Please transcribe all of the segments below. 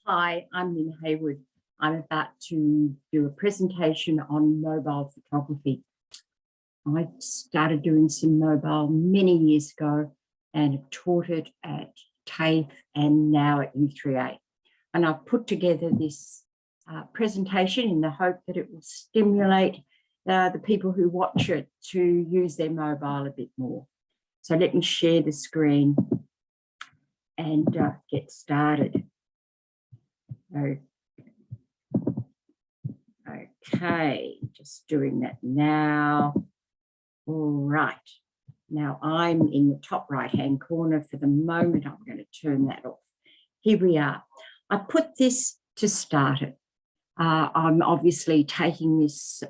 Hi, I'm Lynn Haywood. I'm about to do a presentation on mobile photography. I started doing some mobile many years ago and have taught it at TAFE and now at U3A. And I've put together this presentation in the hope that it will stimulate the people who watch it to use their mobile a bit more. So let me share the screen and get started. Okay, just doing that now. All right, now I'm in the top right-hand corner. For the moment, I'm going to turn that off. Here we are. I put this to start it. I'm obviously taking this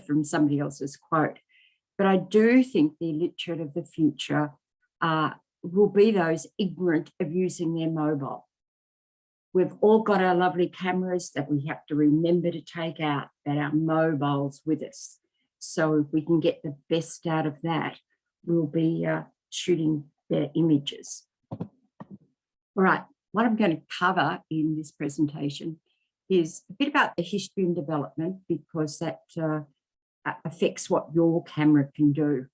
from somebody else's quote, but I do think the illiterate of the future will be those ignorant of using their mobile. We've all got our lovely cameras that we have to remember to take out, that our mobiles with us. So if we can get the best out of that, we'll be shooting their images. All right, what I'm going to cover in this presentation is a bit about the history and development, because that affects what your camera can do.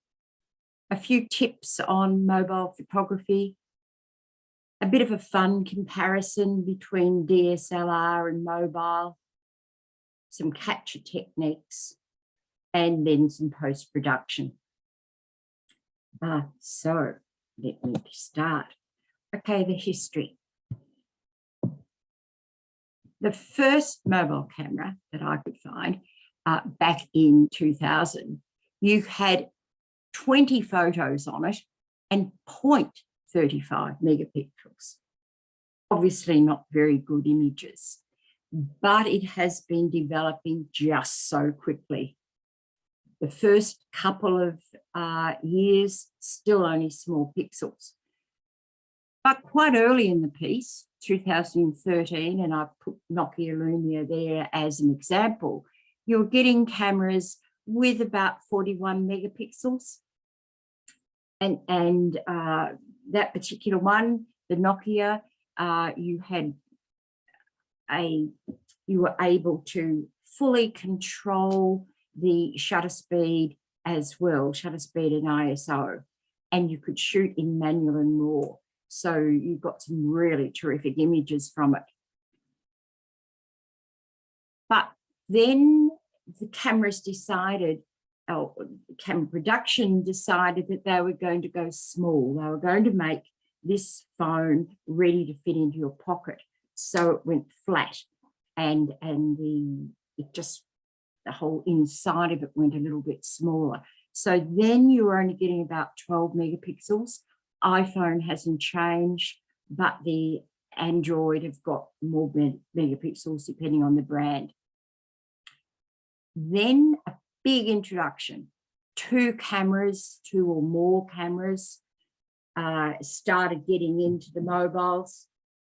A few tips on mobile photography, a bit of a fun comparison between DSLR and mobile, some capture techniques, and then some post-production. So let me start. Okay, the history. The first mobile camera that I could find back in 2000, you had 20 photos on it and 0.35 megapixels. Obviously not very good images, but it has been developing just so quickly. The first couple of years, still only small pixels. But quite early in the piece, 2013, and I've put Nokia Lumia there as an example, you're getting cameras with about 41 megapixels. And that particular one, the Nokia, you were able to fully control the shutter speed as well, shutter speed and ISO, and you could shoot in manual and RAW. So you got some really terrific images from it. But then the cameras decided, camera production decided that they were going to go small. They were going to make this phone ready to fit into your pocket. So it went flat, and the whole inside of it went a little bit smaller. So then you were only getting about 12 megapixels. iPhone hasn't changed, but the Android have got more megapixels depending on the brand. Then a big introduction. Two or more cameras started getting into the mobiles.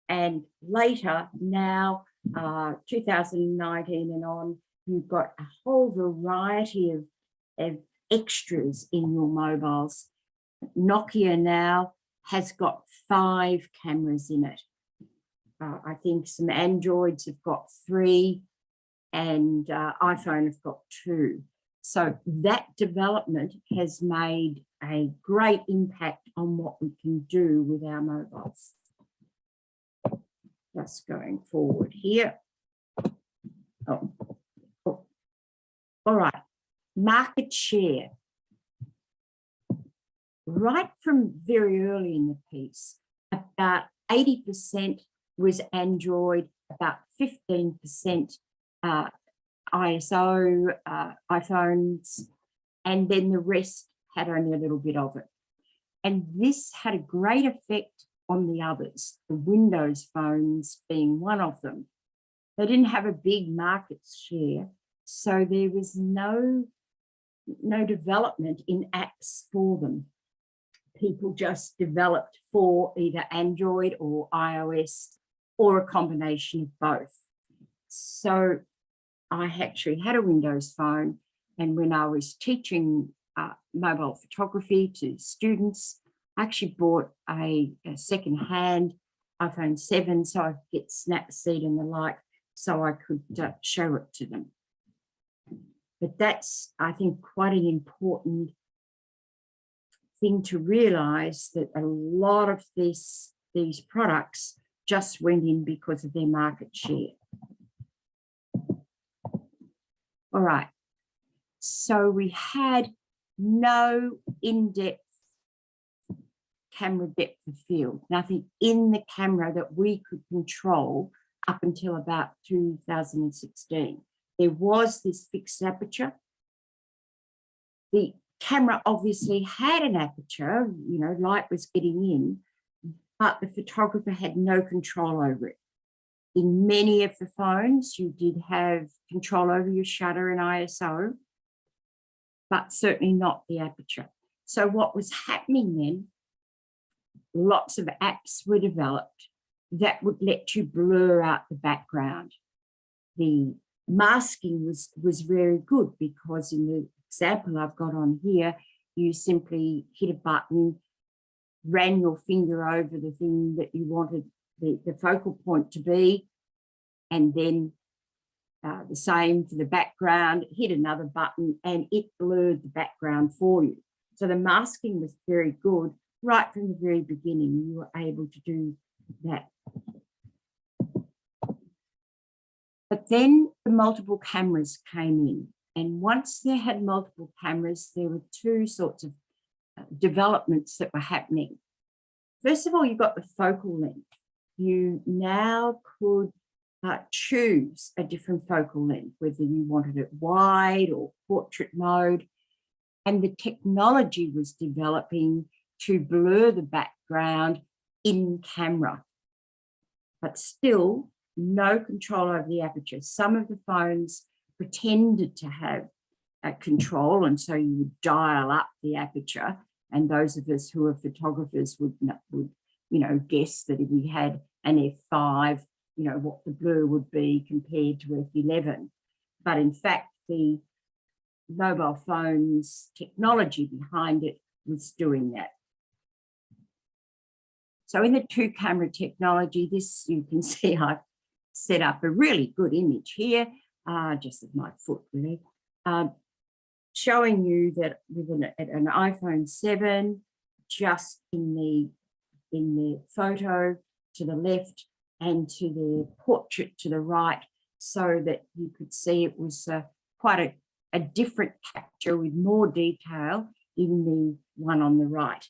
And later, now, 2019 and on, you've got a whole variety of extras in your mobiles. Nokia now has got 5 cameras in it. I think some Androids have got 3 and iPhone have got 2. So that development has made a great impact on what we can do with our mobiles. Just going forward here. All right, market share. Right from very early in the piece, about 80% was Android, about 15% ISO, iPhones, and then the rest had only a little bit of it. And this had a great effect on the others, the Windows phones being one of them. They didn't have a big market share, so there was no development in apps for them. People just developed for either Android or iOS or a combination of both. So I actually had a Windows phone, and when I was teaching mobile photography to students, I actually bought a second-hand iPhone 7 so I could get Snapseed and the like, so I could show it to them. But that's, I think, quite an important thing to realise, that a lot of these products just went in because of their market share. All right, so we had no in-depth camera depth of field, nothing in the camera that we could control up until about 2016. There was this fixed aperture. The camera obviously had an aperture, you know, light was getting in, but the photographer had no control over it. In many of the phones, you did have control over your shutter and ISO, but certainly not the aperture. So what was happening then, lots of apps were developed that would let you blur out the background. The masking was very good, because in the example I've got on here, you simply hit a button, ran your finger over the thing that you wanted the focal point to be, and then the same for the background, hit another button and it blurred the background for you. So the masking was very good. Right from the very beginning, you were able to do that. But then the multiple cameras came in. And once they had multiple cameras, there were two sorts of developments that were happening. First of all, you got the focal length. You now could choose a different focal length, whether you wanted it wide or portrait mode. And the technology was developing to blur the background in camera, but still no control over the aperture. Some of the phones pretended to have control, and so you would dial up the aperture, and those of us who are photographers would you know, guess that if we had an f5, you know, what the blur would be compared to f11. But in fact, the mobile phones technology behind it was doing that. So in the two-camera technology, this, you can see I've set up a really good image here, just of my foot really, showing you that with an iPhone 7, just in the photo to the left and to the portrait to the right, so that you could see it was quite a different capture with more detail in the one on the right.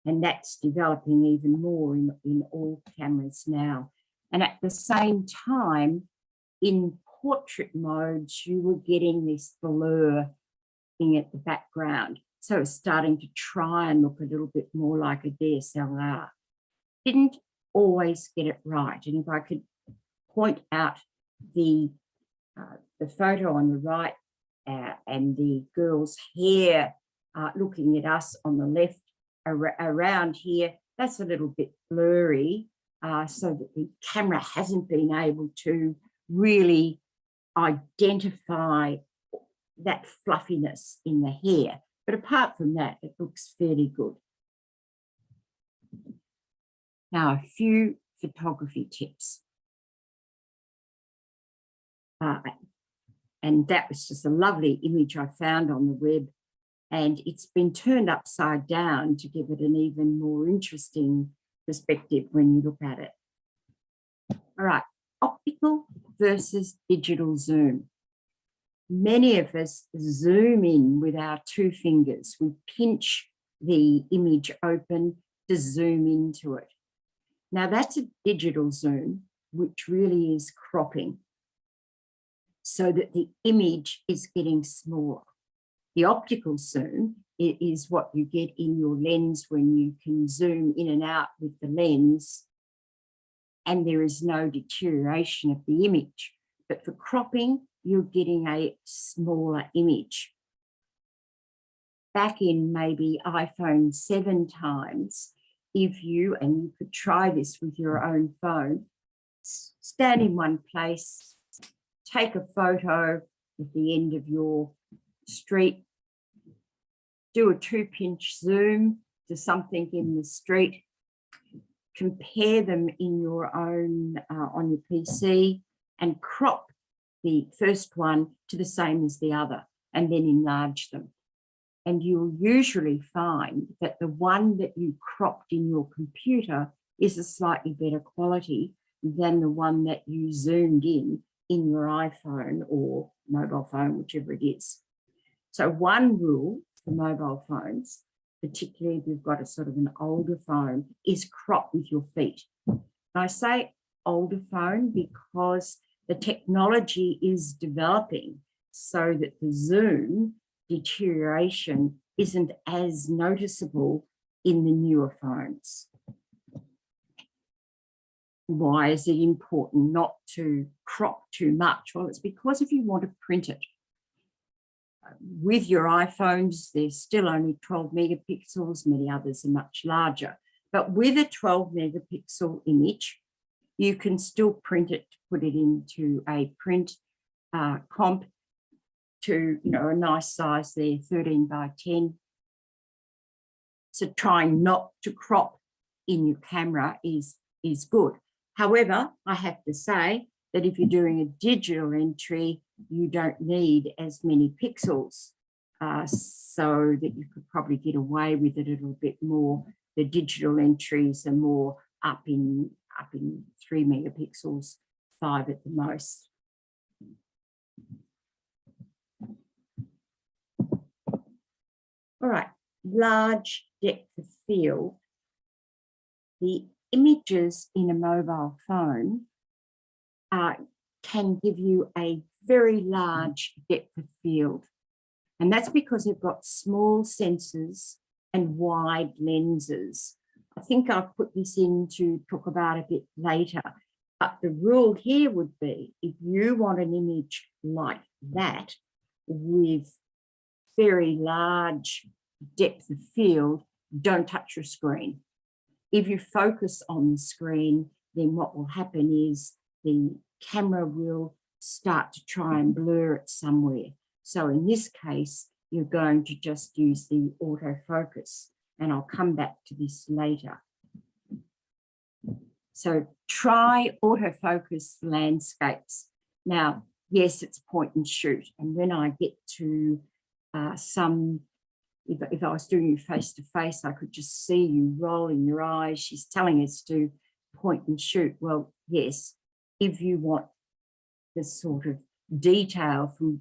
And that's developing even more in all cameras now. And at the same time, in portrait modes, you were getting this blur in at the background. So it's starting to try and look a little bit more like a DSLR. Didn't always get it right. And if I could point out the photo on the right and the girl's hair looking at us on the left, around here, that's a little bit blurry, so that the camera hasn't been able to really identify that fluffiness in the hair. But apart from that, it looks fairly good. Now, a few photography tips. And that was just a lovely image I found on the web. And it's been turned upside down to give it an even more interesting perspective when you look at it. All right, optical versus digital zoom. Many of us zoom in with our two fingers. We pinch the image open to zoom into it. Now that's a digital zoom, which really is cropping so that the image is getting smaller. The optical zoom is what you get in your lens when you can zoom in and out with the lens, and there is no deterioration of the image. But for cropping, you're getting a smaller image. Back in maybe iPhone 7 times, if you, and you could try this with your own phone, stand in one place, take a photo at the end of your street, do a 2-pinch zoom to something in the street, compare them in your own, on your PC, and crop the first one to the same as the other, and then enlarge them. And you'll usually find that the one that you cropped in your computer is a slightly better quality than the one that you zoomed in your iPhone or mobile phone, whichever it is. So one rule for mobile phones, particularly if you've got a sort of an older phone, is crop with your feet. And I say older phone because the technology is developing so that the zoom deterioration isn't as noticeable in the newer phones. Why is it important not to crop too much? Well, it's because if you want to print it, with your iPhones, there's still only 12 megapixels, many others are much larger. But with a 12 megapixel image, you can still print it, put it into a print comp to, you know, a nice size there, 13 by 10. So trying not to crop in your camera is good. However, I have to say that if you're doing a digital entry, you don't need as many pixels, so that you could probably get away with it a little bit more. The digital entries are more up in 3 megapixels, 5 at the most. All right, large depth of field. The images in a mobile phone can give you a very large depth of field. And that's because they've got small sensors and wide lenses. I think I'll put this in to talk about a bit later. But the rule here would be, if you want an image like that with very large depth of field, don't touch your screen. If you focus on the screen, then what will happen is the camera will start to try and blur it somewhere. So in this case, you're going to just use the autofocus, and I'll come back to this later. So try autofocus landscapes. Now, yes, it's point and shoot. And when I get to if I was doing you face to face, I could just see you rolling your eyes. She's telling us to point and shoot. Well, yes, if you want this sort of detail from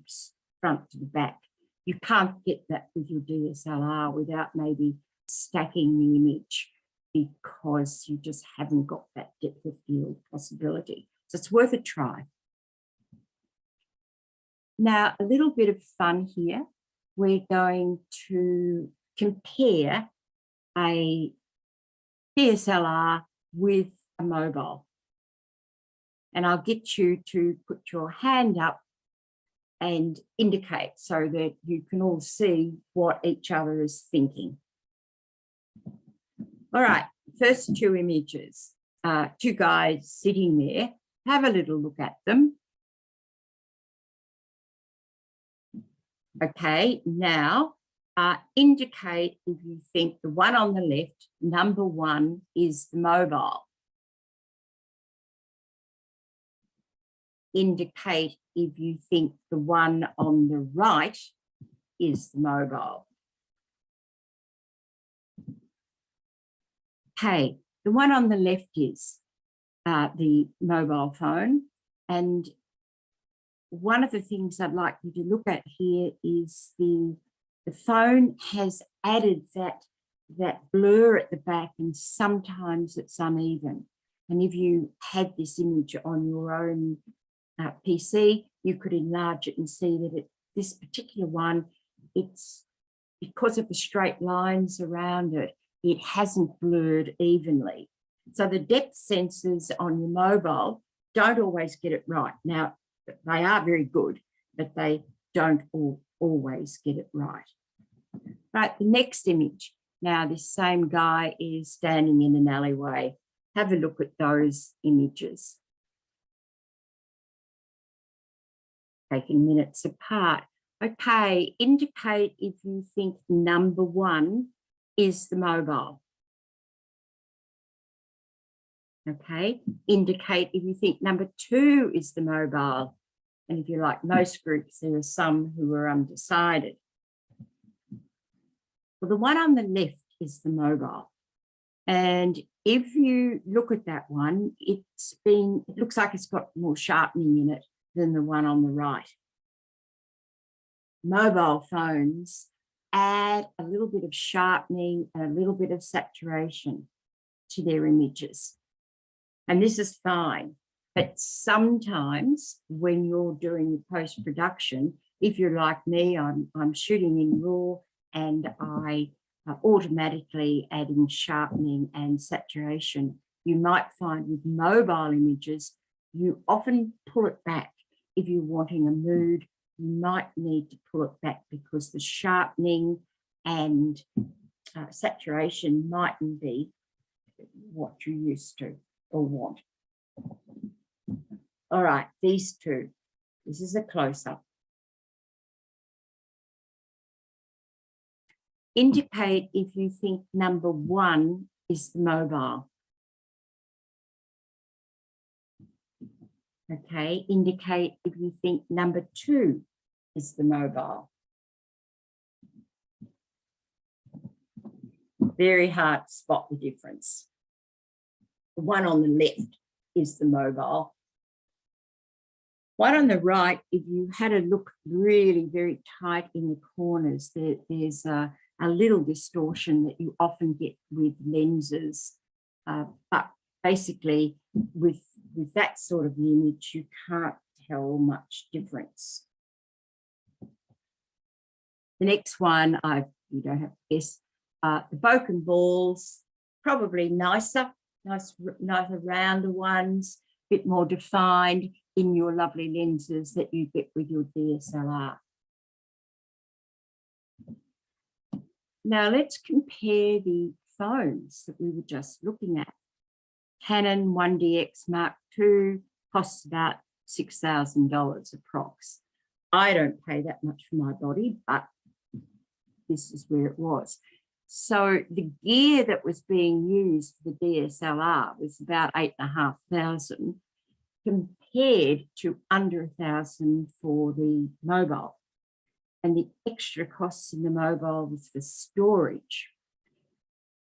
front to the back, you can't get that with your DSLR without maybe stacking the image, because you just haven't got that depth of field possibility. So it's worth a try. Now, a little bit of fun here. We're going to compare a DSLR with a mobile. And I'll get you to put your hand up and indicate so that you can all see what each other is thinking. All right, first two images, two guys sitting there. Have a little look at them. Okay, now indicate if you think the one on the left, number one, is the mobile. Indicate if you think the one on the right is the mobile. Okay, the one on the left is the mobile phone. And one of the things I'd like you to look at here is the phone has added that blur at the back, and sometimes it's uneven. And if you had this image on your own PC, you could enlarge it and see that this particular one, it's because of the straight lines around it, it hasn't blurred evenly. So the depth sensors on your mobile don't always get it right. Now, they are very good, but they don't always get it right. Right, the next image. Now, this same guy is standing in an alleyway. Have a look at those images. Taking minutes apart. Okay, indicate if you think number one is the mobile. Okay, indicate if you think number 2 is the mobile. And if you like most groups, there are some who are undecided. Well, the one on the left is the mobile. And if you look at that one, it looks like it's got more sharpening in it than the one on the right. Mobile phones add a little bit of sharpening and a little bit of saturation to their images. And this is fine. But sometimes when you're doing the post-production, if you're like me, I'm shooting in RAW and I automatically adding sharpening and saturation. You might find with mobile images, you often pull it back. If you're wanting a mood, you might need to pull it back because the sharpening and saturation mightn't be what you're used to or want. All right, these two. This is a close-up. Indicate if you think number 1 is the mobile. Okay, indicate if you think number 2 is the mobile. Very hard to spot the difference. The one on the left is the mobile. One on the right, if you had a look really very tight in the corners, there's a little distortion that you often get with lenses. But basically, with that sort of image, you can't tell much difference. The next one, you don't have to guess, the broken balls, probably nicer rounder ones, a bit more defined in your lovely lenses that you get with your DSLR. Now let's compare the phones that we were just looking at. Canon 1DX Mark II costs about $6,000 approx. I don't pay that much for my body, but this is where it was. So the gear that was being used for the DSLR was about $8,500 compared to under $1,000 for the mobile. And the extra costs in the mobile was for storage.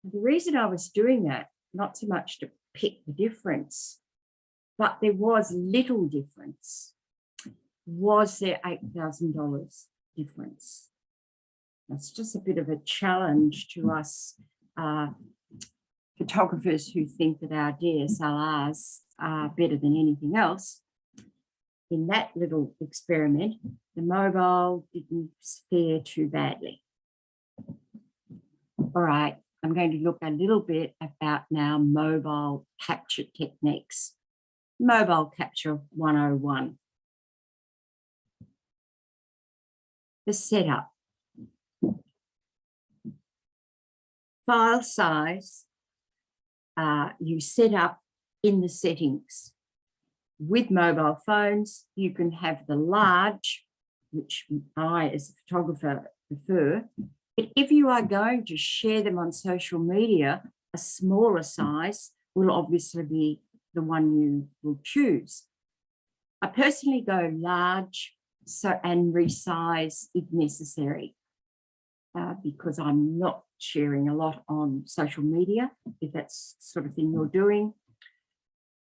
The reason I was doing that, not so much to pick the difference, but there was little difference. Was there $8,000 difference? That's just a bit of a challenge to us photographers who think that our DSLRs are better than anything else. In that little experiment, the mobile didn't fare too badly. All right, I'm going to look a little bit about now mobile capture techniques. Mobile capture 101. The setup. File size, you set up in the settings. With mobile phones, you can have the large, which I as a photographer prefer, but if you are going to share them on social media, a smaller size will obviously be the one you will choose. I personally go large and resize if necessary, because I'm not sharing a lot on social media, if that's the sort of thing you're doing.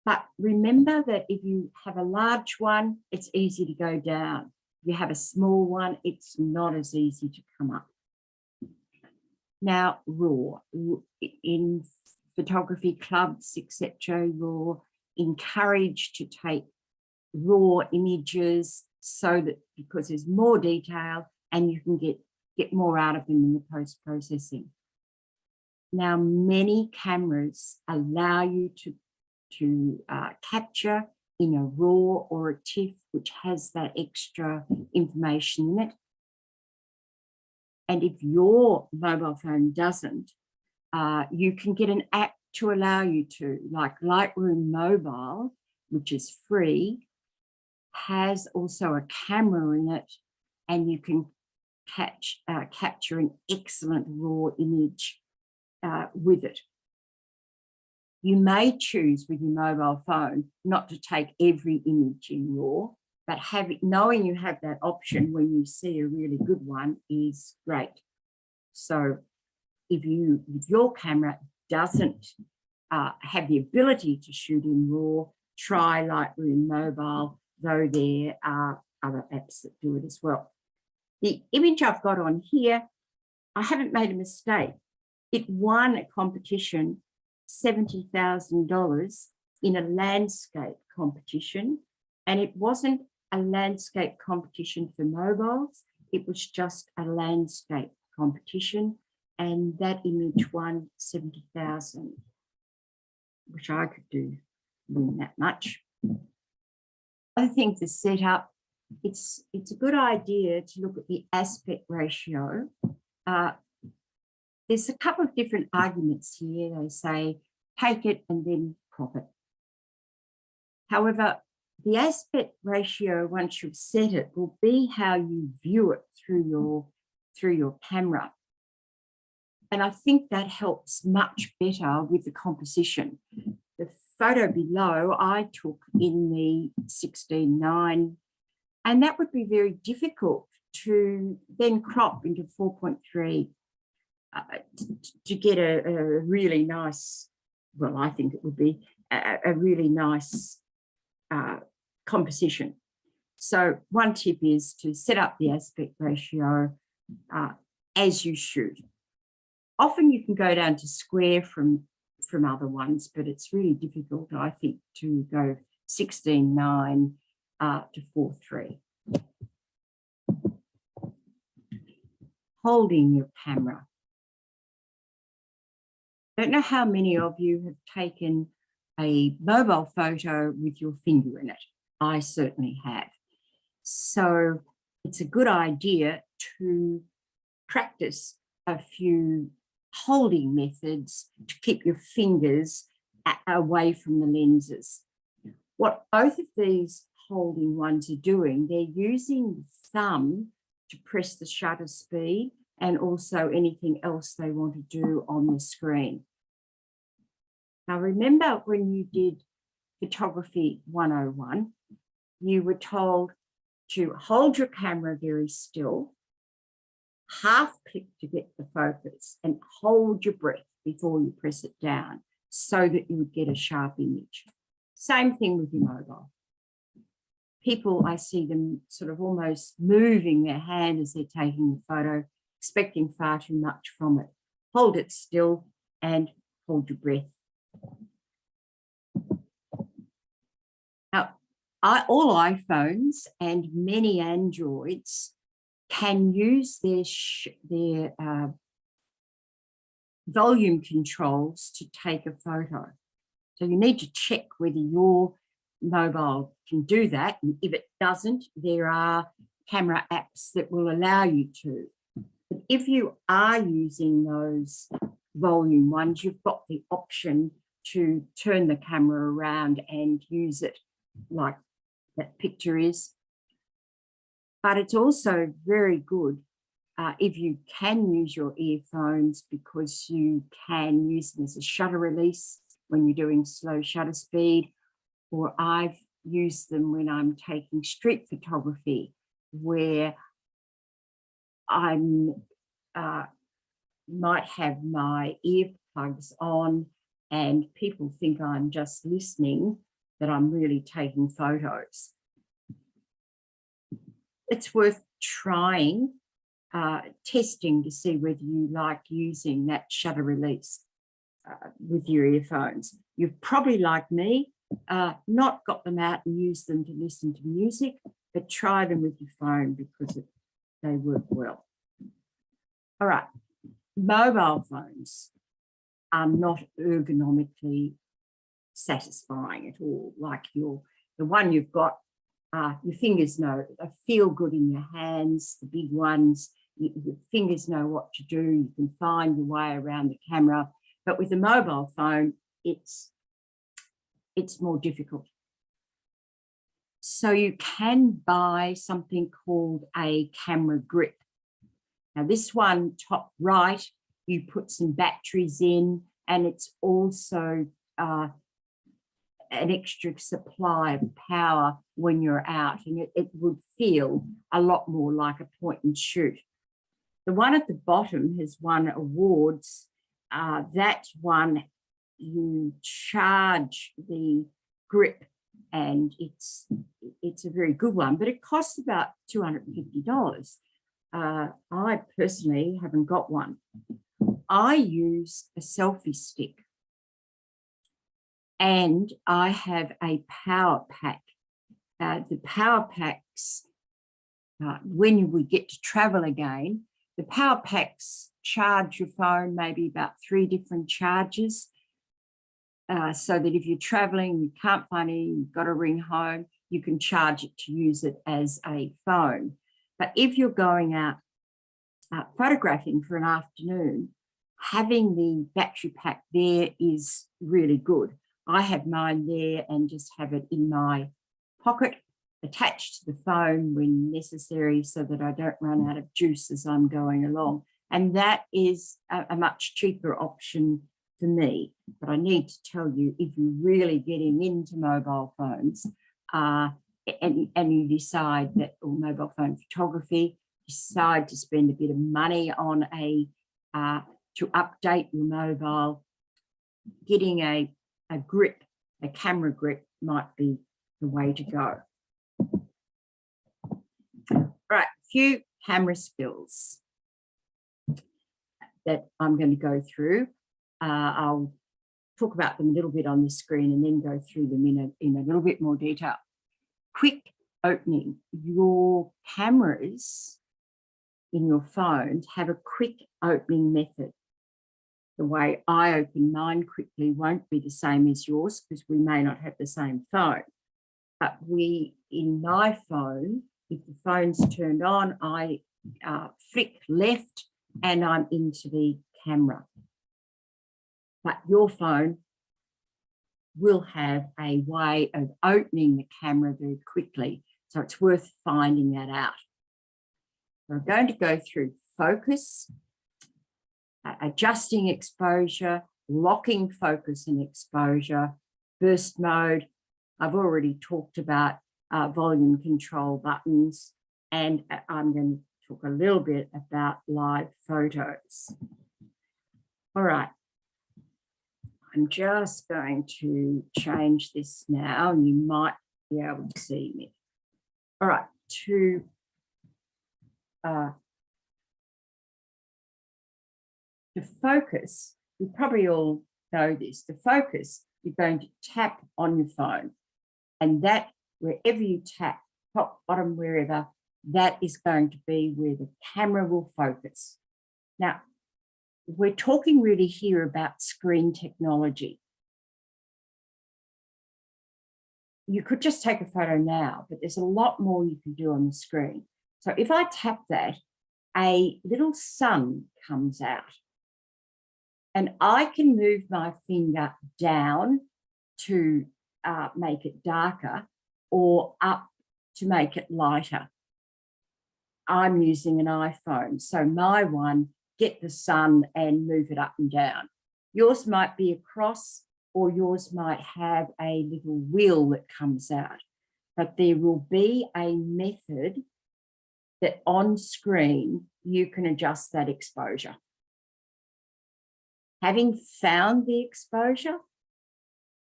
But remember that if you have a large one, it's easy to go down. If you have a small one, it's not as easy to come up. Now, RAW. In photography clubs, etc., you're encouraged to take raw images so that because there's more detail and you can get more out of them in the post-processing. Now, many cameras allow you to capture in a RAW or a TIFF, which has that extra information in it. And if your mobile phone doesn't, you can get an app to allow you to, like Lightroom Mobile, which is free, has also a camera in it, and you can capture an excellent raw image with it. You may choose with your mobile phone not to take every image in RAW, but knowing you have that option when you see a really good one is great. So if your camera doesn't have the ability to shoot in RAW, try Lightroom Mobile, though there are other apps that do it as well. The image I've got on here, I haven't made a mistake. It won a competition, $70,000 in a landscape competition, and it wasn't a landscape competition for mobiles, it was just a landscape competition, and that image won 70,000, which I could do win that much. I think the setup, it's a good idea to look at the aspect ratio. There's a couple of different arguments here. They say, take it and then crop it. However, the aspect ratio, once you've set it, will be how you view it through your camera. And I think that helps much better with the composition. The photo below I took in the 16:9, and that would be very difficult to then crop into 4.3 to get a really nice, well, I think it would be a really nice composition. So one tip is to set up the aspect ratio as you shoot. Often you can go down to square from other ones, but it's really difficult, I think, to go 16:9 to 4:3. Holding your camera. I don't know how many of you have taken a mobile photo with your finger in it. I certainly have. So it's a good idea to practice a few holding methods to keep your fingers away from the lenses. What both of these holding ones are doing, they're using the thumb to press the shutter speed and also anything else they want to do on the screen. Now, remember when you did Photography 101, you were told to hold your camera very still, half click to get the focus, and hold your breath before you press it down so that you would get a sharp image. Same thing with your mobile. People, I see them sort of almost moving their hand as they're taking the photo, expecting far too much from it. Hold it still and hold your breath. Now, all iPhones and many Androids can use their volume controls to take a photo. So you need to check whether your mobile can do that. And if it doesn't, there are camera apps that will allow you to. But if you are using those volume ones, you've got the option to turn the camera around and use it like that picture is. But it's also very good if you can use your earphones, because you can use them as a shutter release when you're doing slow shutter speed, or I've used them when I'm taking street photography where I might have my earplugs on and people think I'm just listening, that I'm really taking photos. It's worth trying, testing to see whether you like using that shutter release with your earphones. You've probably, like me, not got them out and used them to listen to music, but try them with your phone because they work well. All right, mobile phones are not ergonomically satisfying at all. Like the one you've got, your fingers know, they feel good in your hands, the big ones, your fingers know what to do, you can find your way around the camera. But with a mobile phone, it's more difficult. So you can buy something called a camera grip. Now this one, top right, you put some batteries in, and it's also an extra supply of power when you're out, and it would feel a lot more like a point and shoot. The one at the bottom has won awards. That one, you charge the grip, and it's a very good one, but it costs about $250. I personally haven't got one. I use a selfie stick, and I have a power pack. The power packs, when we get to travel again, the power packs charge your phone maybe about 3 different charges, so that if you're traveling, you can't find any, you've got to ring home, you can charge it to use it as a phone. But if you're going out photographing for an afternoon, having the battery pack there is really good. I have mine there and just have it in my pocket, attached to the phone when necessary, so that I don't run out of juice as I'm going along. And that is a much cheaper option for me. But I need to tell you, if you're really getting into mobile phones and you decide that, or mobile phone photography, decide to spend a bit of money on to update your mobile, getting a grip, a camera grip might be the way to go. Right, a few camera skills that I'm going to go through. I'll talk about them a little bit on the screen and then go through them in a little bit more detail. Quick opening. Your cameras in your phones have a quick opening method. The way I open mine quickly won't be the same as yours, because we may not have the same phone. But in my phone, if the phone's turned on, I flick left and I'm into the camera. But your phone will have a way of opening the camera very quickly. So it's worth finding that out. We're going to go through focus, adjusting exposure, locking focus and exposure, burst mode. I've already talked about volume control buttons, and I'm going to talk a little bit about live photos. All right. I'm just going to change this now, and you might be able to see me. All right, to focus, you probably all know this. To focus, you're going to tap on your phone, and that, wherever you tap, top, bottom, wherever, that is going to be where the camera will focus. Now, we're talking really here about screen technology. You could just take a photo now, but there's a lot more you can do on the screen. So if I tap that, a little sun comes out, and I can move my finger down to make it darker, or up to make it lighter. I'm using an iPhone, so my one, get the sun and move it up and down. Yours might be across, or yours might have a little wheel that comes out, but there will be a method that on screen you can adjust that exposure. Having found the exposure,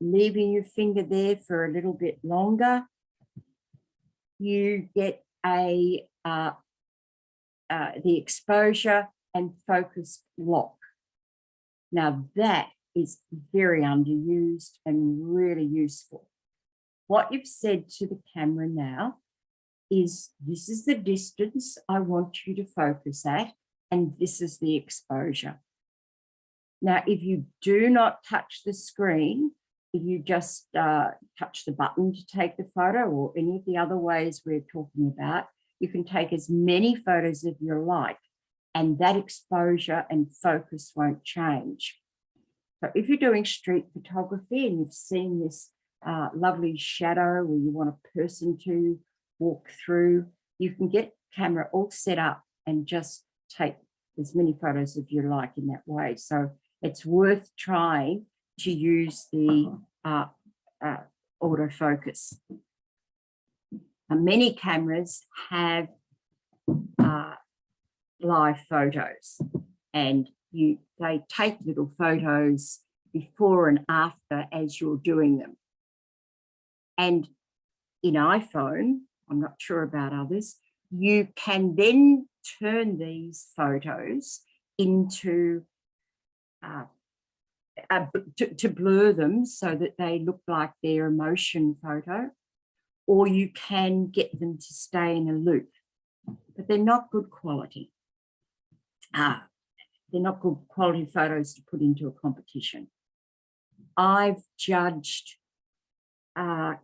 leaving your finger there for a little bit longer, you get the exposure and focus lock. Now that is very underused and really useful. What you've said to the camera now is, this is the distance I want you to focus at, and this is the exposure. Now, if you do not touch the screen, if you just touch the button to take the photo, or any of the other ways we're talking about, you can take as many photos as you like, and that exposure and focus won't change. So if you're doing street photography and you've seen this lovely shadow where you want a person to walk through, you can get the camera all set up and just take as many photos as you like in that way. So it's worth trying to use the autofocus. Many cameras have live photos, and they take little photos before and after as you're doing them. And in iPhone, I'm not sure about others, you can then turn these photos into to blur them so that they look like they're a motion photo, or you can get them to stay in a loop, but they're not good quality. They're not good quality photos to put into a competition. I've judged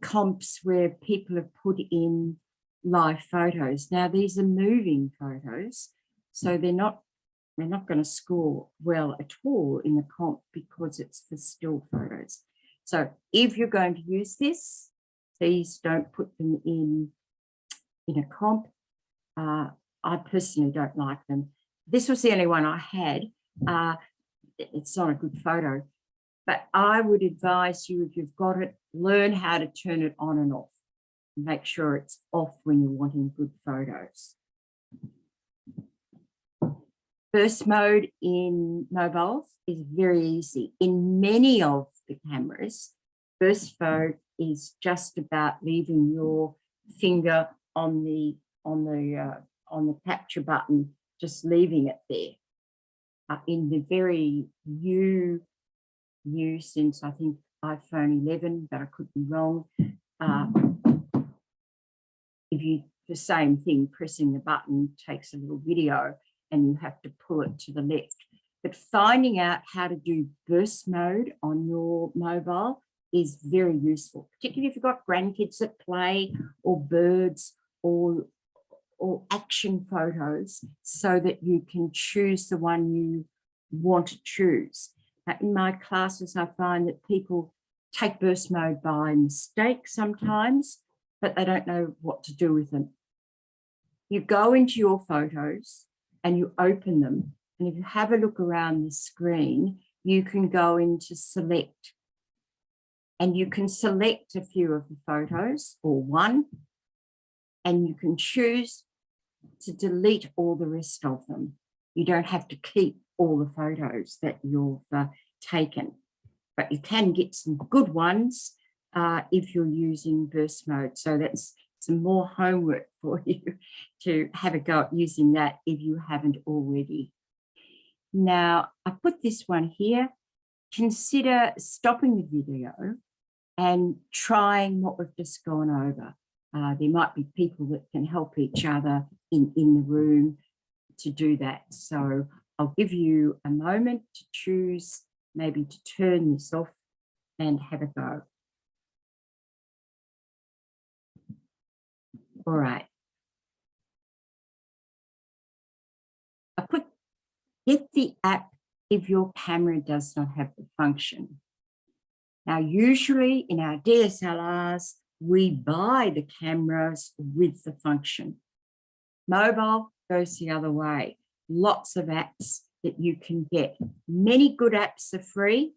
comps where people have put in live photos. Now, these are moving photos, so they're not going to score well at all in the comp because it's for still photos. So if you're going to use this, please don't put them in a comp. I personally don't like them. This was the only one I had. It's not a good photo, but I would advise you, if you've got it, learn how to turn it on and off. Make sure it's off when you're wanting good photos. Burst mode in mobiles is very easy. In many of the cameras, burst mode is just about leaving your finger on the capture button, just leaving it there. In the very new since I think iPhone 11, but I could be wrong. The same thing, pressing the button takes a little video and you have to pull it to the left. But finding out how to do burst mode on your mobile is very useful, particularly if you've got grandkids that play, or birds, or action photos, so that you can choose the one you want to choose. In my classes, I find that people take burst mode by mistake sometimes, but they don't know what to do with them. You go into your photos and you open them, and if you have a look around the screen, you can go into select, and you can select a few of the photos or one, and you can choose to delete all the rest of them. You don't have to keep all the photos that you've taken, but you can get some good ones if you're using burst mode. So that's some more homework for you to have a go at using that if you haven't already. Now, I put this one here. Consider stopping the video and trying what we've just gone over. There might be people that can help each other in the room to do that. So I'll give you a moment to choose, maybe to turn this off and have a go. All right. Get the app if your camera does not have the function. Now, usually in our DSLRs, we buy the cameras with the function. Mobile goes the other way. Lots of apps that you can get. Many good apps are free.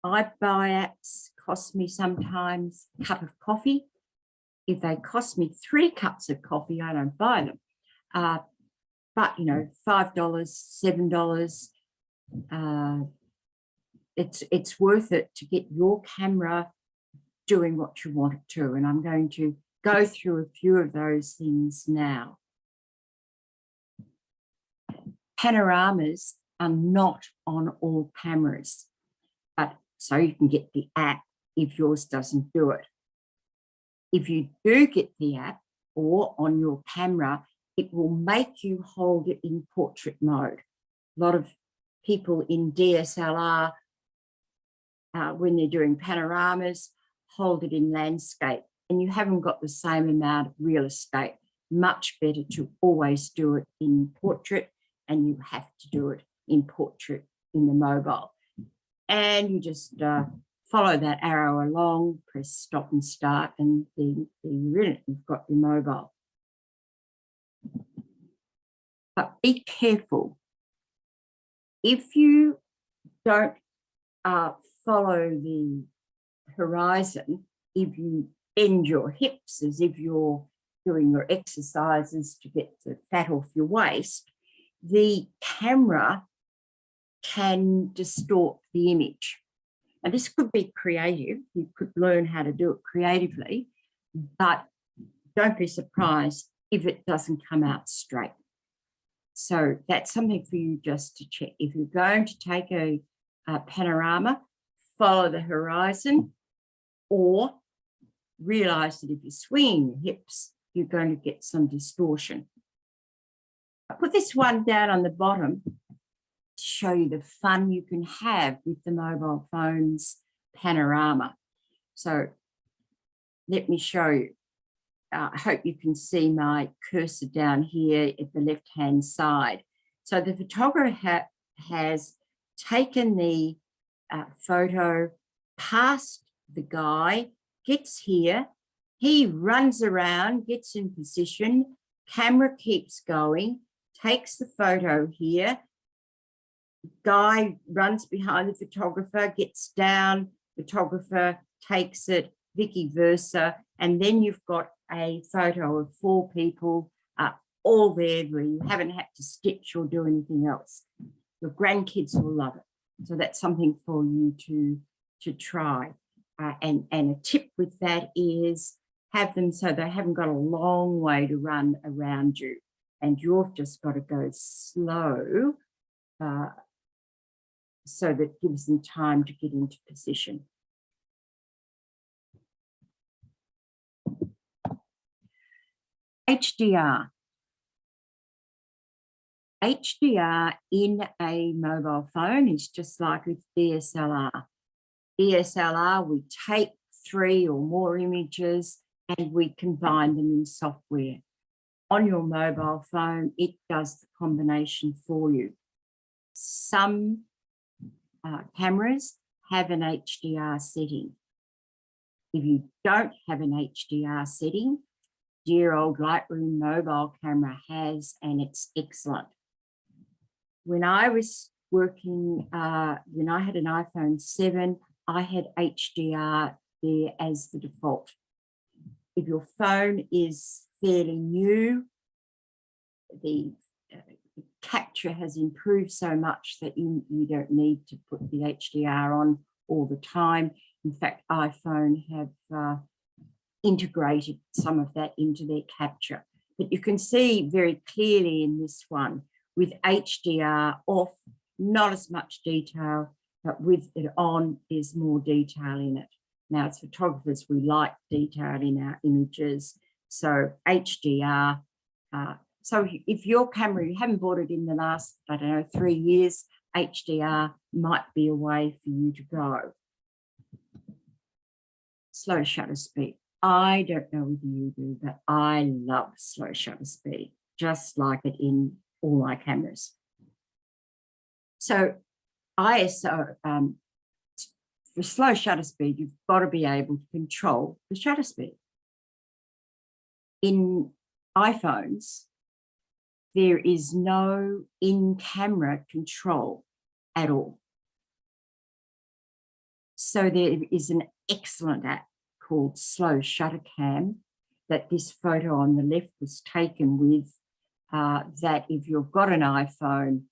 I buy apps, cost me sometimes a cup of coffee. If they cost me 3 cups of coffee, I don't buy them. But, you know, $5, $7, it's worth it to get your camera doing what you want it to. And I'm going to go through a few of those things now. Panoramas are not on all cameras, but so you can get the app if yours doesn't do it. If you do get the app or on your camera, it will make you hold it in portrait mode. A lot of people in DSLR, when they're doing panoramas, hold it in landscape, and you haven't got the same amount of real estate. Much better to always do it in portrait, and you have to do it in portrait in the mobile. And you just follow that arrow along, press stop and start, and then you're in it. You've got your mobile. But be careful. If you don't follow the horizon, if you bend your hips as if you're doing your exercises to get the fat off your waist, the camera can distort the image. And this could be creative. You could learn how to do it creatively, but don't be surprised if it doesn't come out straight. So that's something for you just to check. If you're going to take a panorama, follow the horizon, or realize that if you're swinging your hips, you're going to get some distortion. I put this one down on the bottom to show you the fun you can have with the mobile phone's panorama. So let me show you. I hope you can see my cursor down here at the left-hand side. So the photographer has taken the photo past the guy, gets here, he runs around, gets in position, camera keeps going, takes the photo here, guy runs behind the photographer, gets down, photographer takes it, vice versa, and then you've got a photo of 4 people all there where you haven't had to stitch or do anything else. Your grandkids will love it. So that's something for you to try. And a tip with that is have them so they haven't got a long way to run around you, and you've just got to go slow so that gives them time to get into position. HDR. HDR in a mobile phone is just like with DSLR. DSLR, we take 3 or more images and we combine them in software. On your mobile phone, it does the combination for you. Some cameras have an HDR setting. If you don't have an HDR setting, dear old Lightroom mobile camera has, and it's excellent. When I was working, when I had an iPhone 7, I had HDR there as the default. If your phone is fairly new, the capture has improved so much that you don't need to put the HDR on all the time. In fact, iPhone have integrated some of that into their capture. But you can see very clearly in this one, with HDR off, not as much detail, but with it on, there's more detail in it. Now, as photographers, we like detail in our images. So HDR, so if your camera, you haven't bought it in the last, I don't know, 3 years, HDR might be a way for you to go. Slow shutter speed. I don't know whether you do, but I love slow shutter speed, just like it in all my cameras. So ISO, for slow shutter speed, you've got to be able to control the shutter speed. In iPhones, there is no in-camera control at all. So there is an excellent app called Slow Shutter Cam that this photo on the left was taken with, that if you've got an iPhone,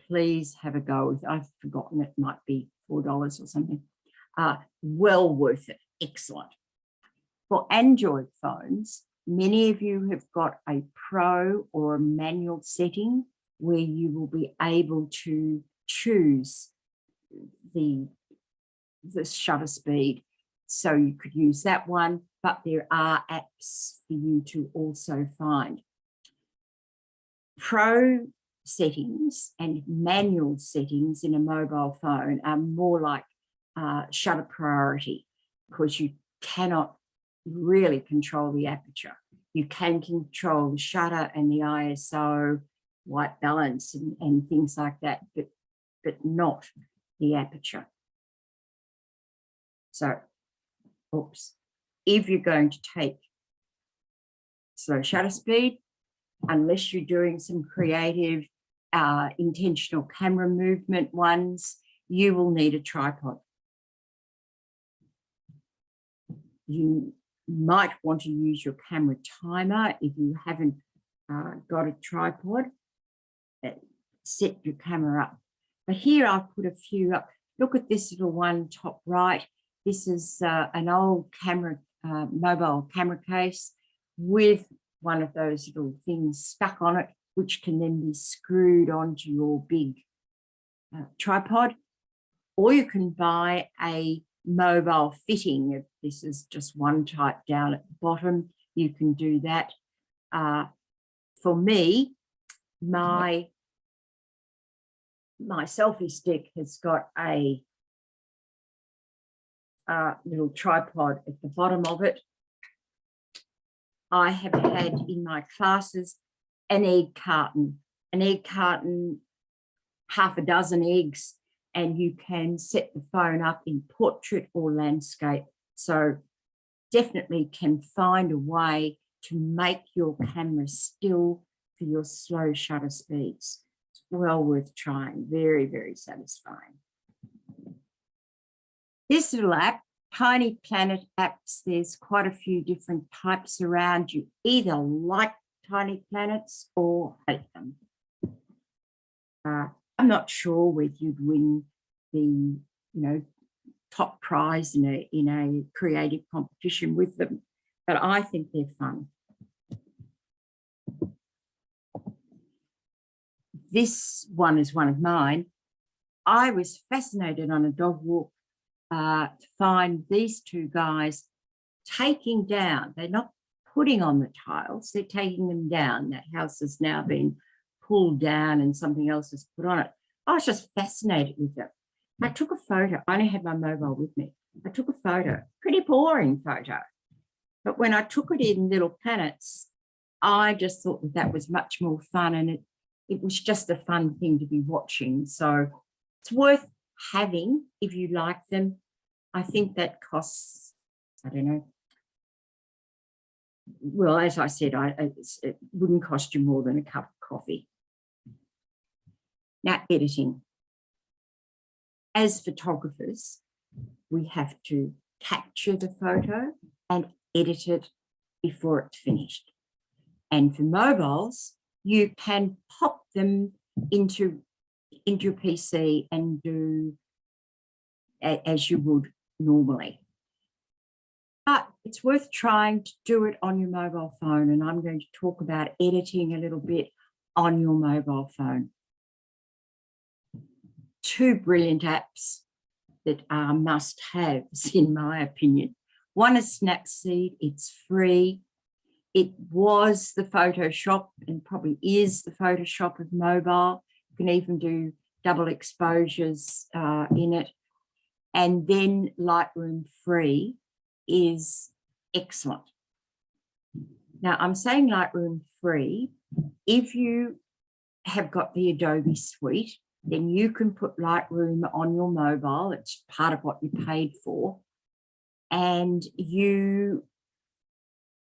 please have a go with. I've forgotten, it might be $4 or something. Well worth it, excellent. For Android phones, many of you have got a pro or a manual setting where you will be able to choose the shutter speed. So you could use that one, but there are apps for you to also find. Pro settings and manual settings in a mobile phone are more like shutter priority, because you cannot really control the aperture. You can control the shutter and the ISO, white balance and things like that, but not the aperture. So, oops, if you're going to take slow shutter speed, unless you're doing some creative intentional camera movement ones, you will need a tripod. You might want to use your camera timer if you haven't got a tripod. Set your camera up. But here I've put a few up. Look at this little one top right. This is an old camera, mobile camera case with one of those little things stuck on it, which can then be screwed onto your big tripod. Or you can buy a mobile fitting. This is just one type down at the bottom. You can do that. For me, my selfie stick has got a little tripod at the bottom of it. I have had in my classes an egg carton, half a dozen eggs, and you can set the phone up in portrait or landscape. So definitely can find a way to make your camera still for your slow shutter speeds. It's well worth trying, very, very satisfying. This little app, Tiny Planet apps, there's quite a few different types around. You either like tiny planets or hate them. I'm not sure whether you'd win the, top prize in a creative competition with them, but I think they're fun. This one is one of mine. I was fascinated on a dog walk to find these two guys taking down, they're not putting on the tiles, they're taking them down. That house has now been pulled down and something else is put on it. I was just fascinated with them. I took a photo. I only had my mobile with me. I took a photo, pretty boring photo. But when I took it in Little Planets, I just thought that that was much more fun, and it was just a fun thing to be watching. So it's worth having if you like them. I think that costs, I don't know. Well, as I said, it wouldn't cost you more than a cup of coffee. Now, editing. As photographers, we have to capture the photo and edit it before it's finished. And for mobiles, you can pop them into your PC and do as you would normally. But it's worth trying to do it on your mobile phone, and I'm going to talk about editing a little bit on your mobile phone. Two brilliant apps that are must-haves, in my opinion. One is Snapseed. It's free. It was the Photoshop and probably is the Photoshop of mobile. You can even do double exposures in it. And then Lightroom Free is excellent. Now, I'm saying Lightroom Free. If you have got the Adobe suite, then you can put Lightroom on your mobile. It's part of what you paid for. And you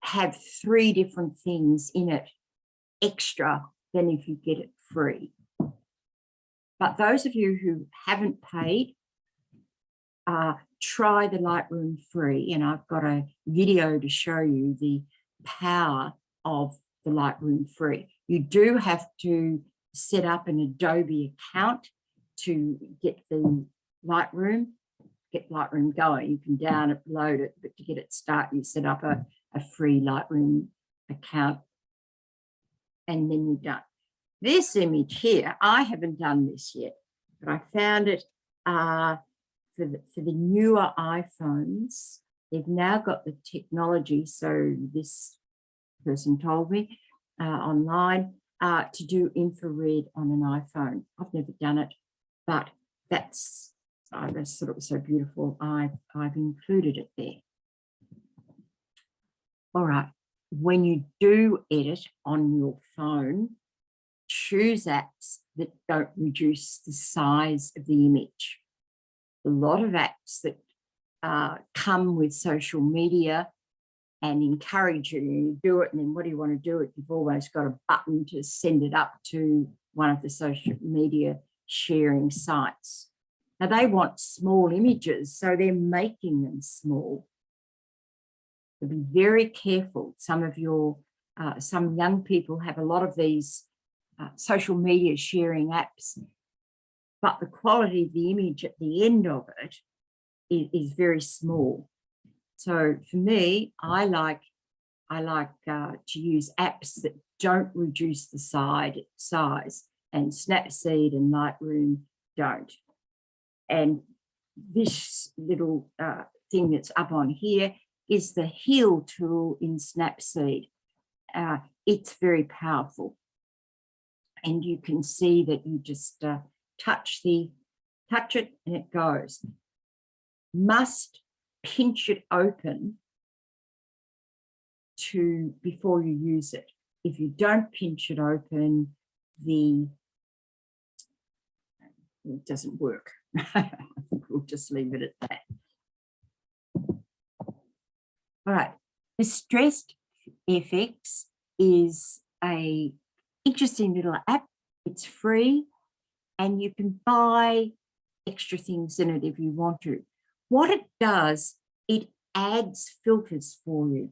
have 3 different things in it extra than if you get it free. But those of you who haven't paid, try the Lightroom Free. And I've got a video to show you the power of the Lightroom Free. You do have to set up an Adobe account to get the Lightroom going. You can download it, but to get it started, you set up a free Lightroom account, and then you're done. This image here, I haven't done this yet, but I found it for the newer iPhones. They've now got the technology, so this person told me online, to do infrared on an iPhone. I've never done it, but I just thought it was so beautiful. I've included it there. All right, when you do edit on your phone, choose apps that don't reduce the size of the image. A lot of apps that come with social media and encourage you to do it, and then what do you want to do it? You've always got a button to send it up to one of the social media sharing sites. Now, they want small images, so they're making them small. So be very careful. Some young people have a lot of these social media sharing apps, but the quality of the image at the end of it is very small. So for me, I like to use apps that don't reduce the size, and Snapseed and Lightroom don't. And this little thing that's up on here is the heal tool in Snapseed. It's very powerful, and you can see that you just touch it and it goes. Must pinch it open before you use it. If you don't pinch it open, it doesn't work. I think we'll just leave it at that. All right, Distressed FX is a interesting little app. It's free, and you can buy extra things in it if you want to. What it does, it adds filters for you.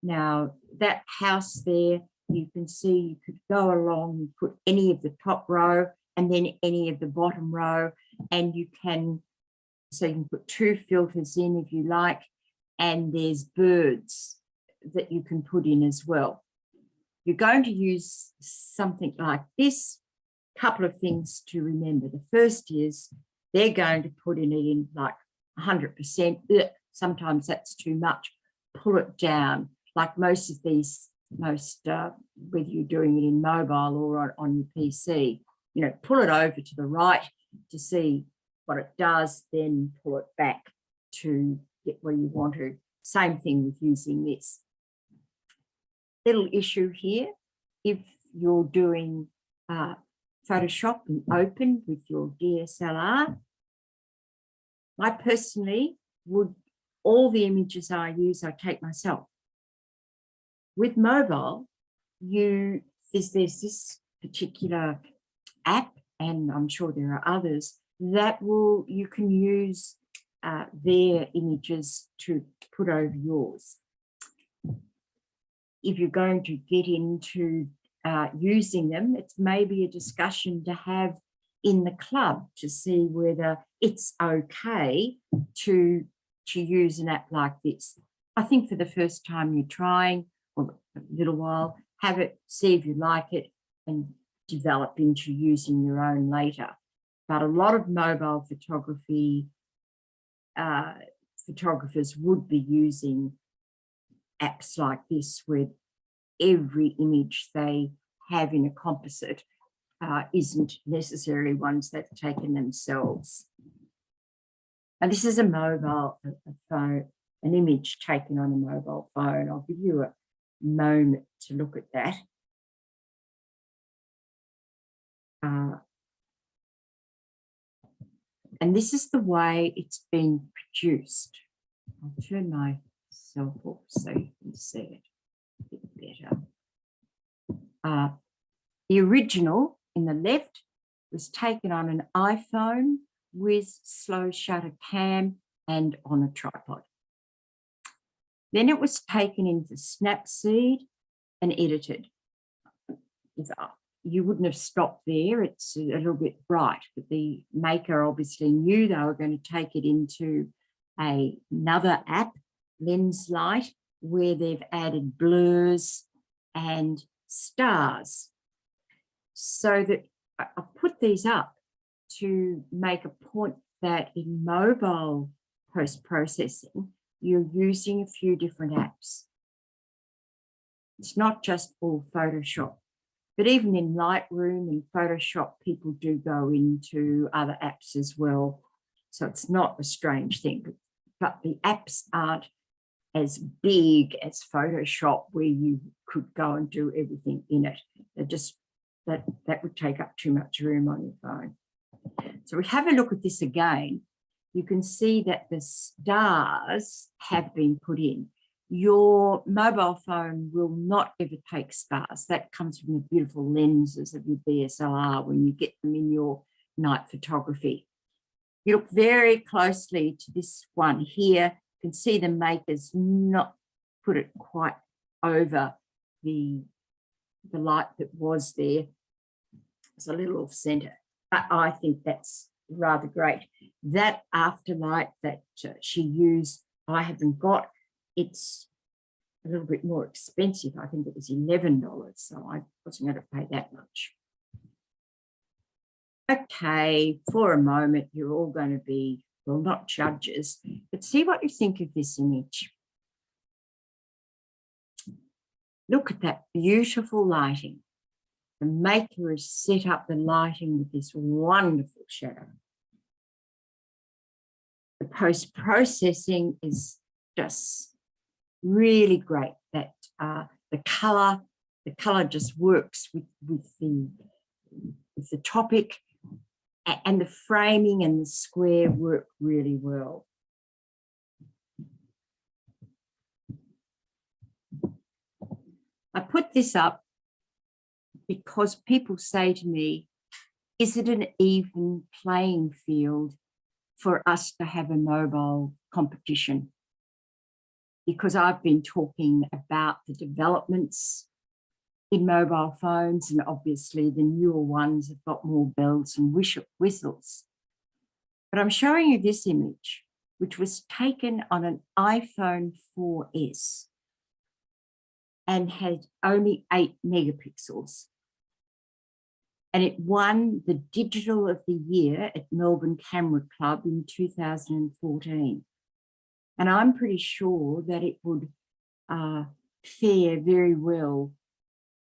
Now, that house there, you can see you could go along and put any of the top row and then any of the bottom row, and you can put 2 filters in if you like, and there's birds that you can put in as well. You're going to use something like this. Couple of things to remember. The first is they're going to put it in like 100%. Sometimes that's too much. Pull it down. Like most of these, whether you're doing it in mobile or on your PC, pull it over to the right to see what it does, then pull it back to get where you want to. Same thing with using this. Little issue here, if you're doing Photoshop and open with your DSLR, I personally all the images I use, I take myself. With mobile, there's this particular app, and I'm sure there are others, that you can use their images to put over yours. If you're going to get into using them, it's maybe a discussion to have in the club to see whether it's okay to use an app like this. I think for the first time you're trying, or a little while, have it, see if you like it, and develop into using your own later. But a lot of mobile photographers would be using apps like this, where every image they have in a composite isn't necessarily ones they've taken themselves. And this is a phone, an image taken on a mobile phone. I'll give you a moment to look at that. And this is the way it's been produced. I'll turn myself off so you can see it a bit better. The original in the left was taken on an iPhone with slow shutter cam and on a tripod. Then it was taken into Snapseed and edited. You wouldn't have stopped there, it's a little bit bright, but the maker obviously knew they were going to take it into another app, Lens Light, where they've added blurs and stars. So that I put these up to make a point that in mobile post-processing, you're using a few different apps. It's not just all Photoshop, but even in Lightroom and Photoshop, people do go into other apps as well. So it's not a strange thing, but the apps aren't as big as Photoshop, where you could go and do everything in it. They're just, that would take up too much room on your phone. So we have a look at this again. You can see that the stars have been put in. Your mobile phone will not ever take stars. That comes from the beautiful lenses of your DSLR when you get them in your night photography. You look very closely to this one here, can see the makers not put it quite over the light that was there. It's a little off center, but I think that's rather great. That afterlight that she used, I haven't got. It's a little bit more expensive. I think it was $11, so I wasn't going to pay that much. Okay, for a moment, you're all going to be, well, not judges, but see what you think of this image. Look at that beautiful lighting. The maker has set up the lighting with this wonderful shadow. The post-processing is just really great. That the color just works with the topic, and the framing and the square work really well. I put this up because people say to me, is it an even playing field for us to have a mobile competition? Because I've been talking about the developments in mobile phones, and obviously the newer ones have got more bells and whistles. But I'm showing you this image, which was taken on an iPhone 4S and had only 8 megapixels. And it won the Digital of the Year at Melbourne Camera Club in 2014. And I'm pretty sure that it would fare very well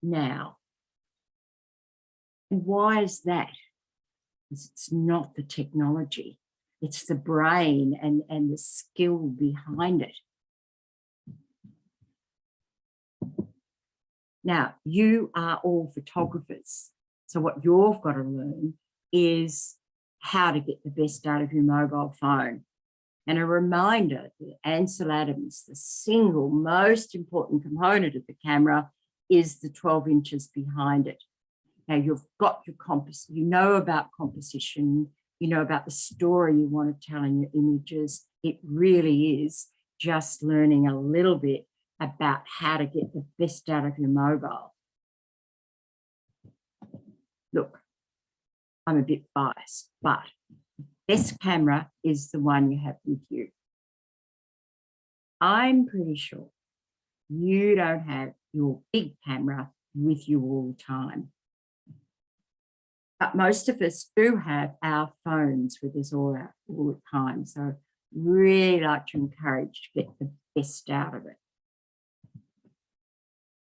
now. And why is that? Because it's not the technology, it's the brain and the skill behind it. Now, you are all photographers. So what you've got to learn is how to get the best out of your mobile phone. And a reminder that Ansel Adams, the single most important component of the camera, is the 12 inches behind it. Now you've got your compass, you know about composition, you know about the story you want to tell in your images. It really is just learning a little bit about how to get the best out of your mobile. Look, I'm a bit biased, but the best camera is the one you have with you. I'm pretty sure you don't have your big camera with you all the time. But most of us do have our phones with us all the time. So really like to encourage to get the best out of it.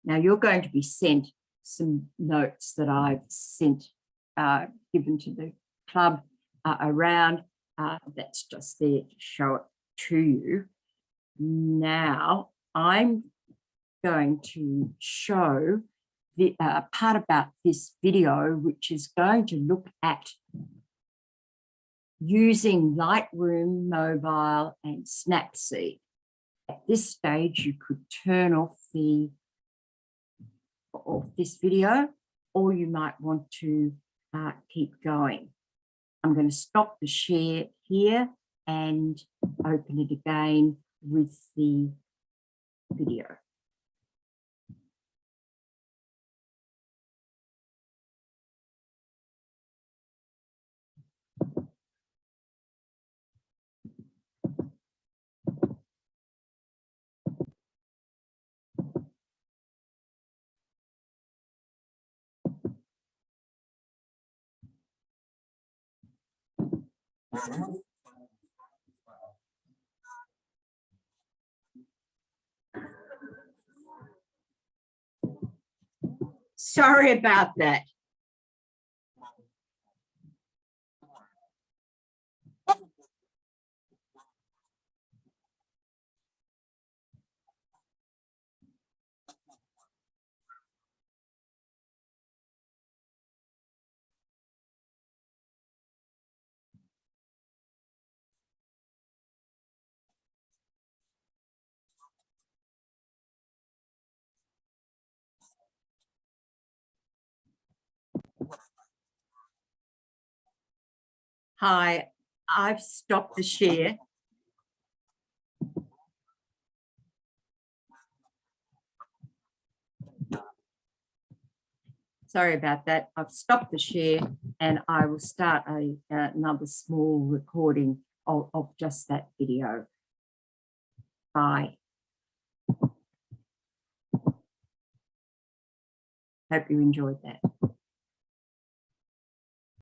Now you're going to be sent some notes that I've given to the club around. That's just there to show it to you. Now I'm going to show the part about this video, which is going to look at using Lightroom Mobile and Snapseed. At this stage, you could turn off this video, or you might want to keep going. I'm going to stop the share here and open it again with the video. Sorry about that. Hi, I've stopped the share. Sorry about that. I've stopped the share and I will start another small recording of just that video. Bye. Hope you enjoyed that.